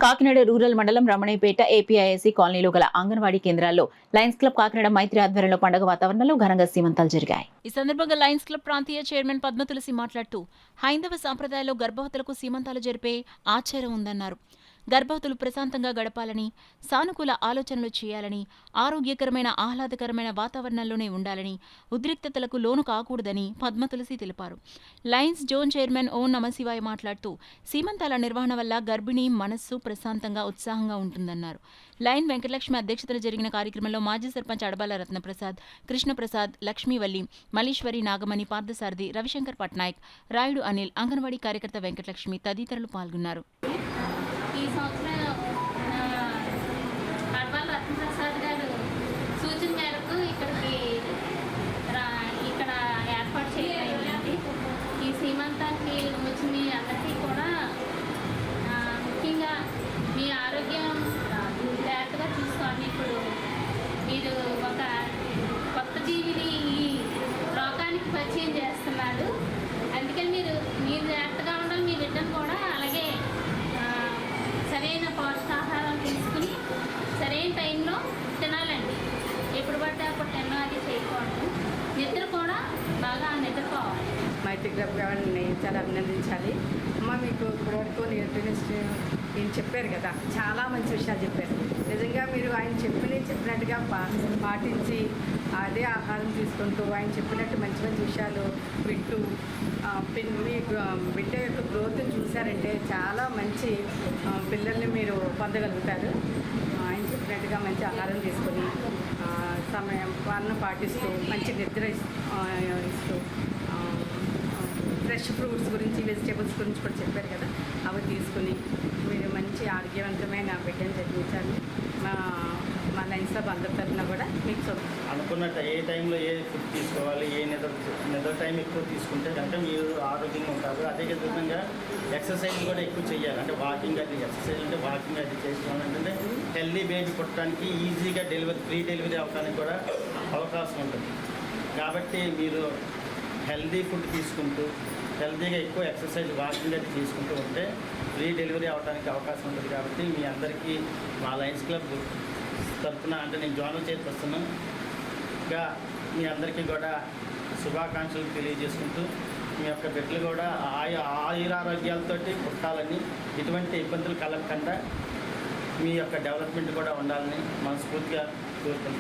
Kakinada rural మండలం Ramanayyapeta APISC కాలనీలో గల అంగన్వాడీ కేంద్రాల్లో లయన్స్ క్లబ్ కాకినాడ మైత్రి ఆధ్వర్యంలో పండుగ వాతావరణంలో ఘనంగా సీమంతాలు జరిగాయి. ఈ సందర్భంగా లయన్స్ క్లబ్ ప్రాంతీయ చైర్మన్ పద్మ తులసి మాట్లాడుతూ హైందవ సాంప్రదాయాల్లో గర్భవతులకు సీమంతాలు జరిపే ఆచారం ఉందన్నారు. గర్భవతులు ప్రశాంతంగా గడపాలని, సానుకూల ఆలోచనలు చేయాలని, ఆరోగ్యకరమైన ఆహ్లాదకరమైన వాతావరణంలోనే ఉండాలని, ఉద్రిక్తతలకు లోను కాకూడదని పద్మ తులసి తెలిపారు. లయన్స్ జోన్ చైర్మన్ ఓం నమశివాయ మాట్లాడుతూ సీమంతాల నిర్వహణ వల్ల గర్భిణీ మనస్సు ప్రశాంతంగా ఉత్సాహంగా ఉంటుందన్నారు. లయన్ వెంకటలక్ష్మి అధ్యక్షతన జరిగిన కార్యక్రమంలో మాజీ సర్పంచ్ అడబాల రత్నప్రసాద్, కృష్ణప్రసాద్, లక్ష్మీవల్లి, మల్లీశ్వరి, నాగమణి, పార్థసారథి, రవిశంకర్ పట్నాయక్, రాయుడు అనిల్, అంగన్వాడీ కార్యకర్త వెంకటలక్ష్మి తదితరులు పాల్గొన్నారు. ఈ సంవత్సరం అడబాల రత్నప్రసాద్ గారు సూచన మేరకు ఇక్కడ ఏర్పాటు చేయబడింది. ఈ సీమంతానికి వచ్చిన మీ అందరికీ కూడా ముఖ్యంగా మీ ఆరోగ్యం జాగ్రత్తగా చూసుకోండి. ఇప్పుడు మీరు ఒక కొత్త జీవిని ఈ లోకానికి పరిచయం చేస్తున్నారు. అందుకని మీరు జాగ్రత్తగా ఉండాలి. మీ బిడ్డను కూడా అలాగే సరైన పౌష్టికాహారం తీసుకుని సరైన టైంలో తినాలండి. ఎప్పుడు పడితే అప్పుడు తినడం అది చేయకూడదు. నిద్ర కూడా బాగా నిద్రపోవాలి. మైత్రి క్లబ్ గారిని చాలా అభినందించాలి. అమ్మ మీకు ఇప్పటివరకు ఈయన చెప్పారు కదా, చాలా మంచి విషయాలు చెప్పారు. నిజంగా మీరు ఆయన చెప్పినట్టుగా పాటించి అదే ఆహారం తీసుకుంటూ ఆయన చెప్పినట్టు మంచి మంచి విషయాలు వింటూ మీ బిడ్డ యొక్క గ్రోత్ని చూశారంటే చాలా మంచి పిల్లల్ని మీరు పొందగలుగుతారు. ఆయన చెప్పినట్టుగా మంచి ఆహారం తీసుకొని సమయం పాలన పాటిస్తూ మంచి నిద్ర ఇస్తూ ఫ్రెష్ ఫ్రూట్స్ గురించి వెజిటేబుల్స్ గురించి కూడా చెప్పారు కదా, అవి తీసుకుని మీరు మంచి ఆరోగ్యవంతమైన బిడ్డను జన్మించాలి. మా లైన్స్ క్లబ్ అందరి తరఫున కూడా మీకు అనుకున్నట్టు ఏ టైంలో ఏ ఫుడ్ తీసుకోవాలి, ఏ నిద్ర టైం ఎక్కువ తీసుకుంటే కనుక మీరు ఆరోగ్యంగా ఉంటారు. అదే విధంగా ఎక్సర్సైజ్ కూడా ఎక్కువ చేయాలి. అంటే వాకింగ్ అది ఎక్సర్సైజ్ అంటే వాకింగ్ అది చేసుకోవాలి. అంటే హెల్దీ బేబీ పుట్టడానికి ఈజీగా ఫ్రీ డెలివరీ అవ్వడానికి కూడా అవకాశం ఉంటుంది. కాబట్టి మీరు హెల్దీ ఫుడ్ తీసుకుంటూ హెల్దీగా ఎక్కువ ఎక్సర్సైజ్ వాకింగ్ అది తీసుకుంటూ ఉంటే ఫ్రీ డెలివరీ అవ్వడానికి అవకాశం ఉంటుంది. కాబట్టి మీ అందరికీ మా లయన్స్ క్లబ్ తరఫున అంటే నేను జోనల్ చైర్పర్సన్గా మీ అందరికీ కూడా శుభాకాంక్షలు తెలియజేసుకుంటూ మీ యొక్క బిడ్డలు కూడా ఆయురారోగ్యాలతోటి పుట్టాలని, ఎటువంటి ఇబ్బందులు కలగకుండా మీ యొక్క డెవలప్మెంట్ కూడా ఉండాలని మనస్ఫూర్తిగా కోరుకుంటున్నాను.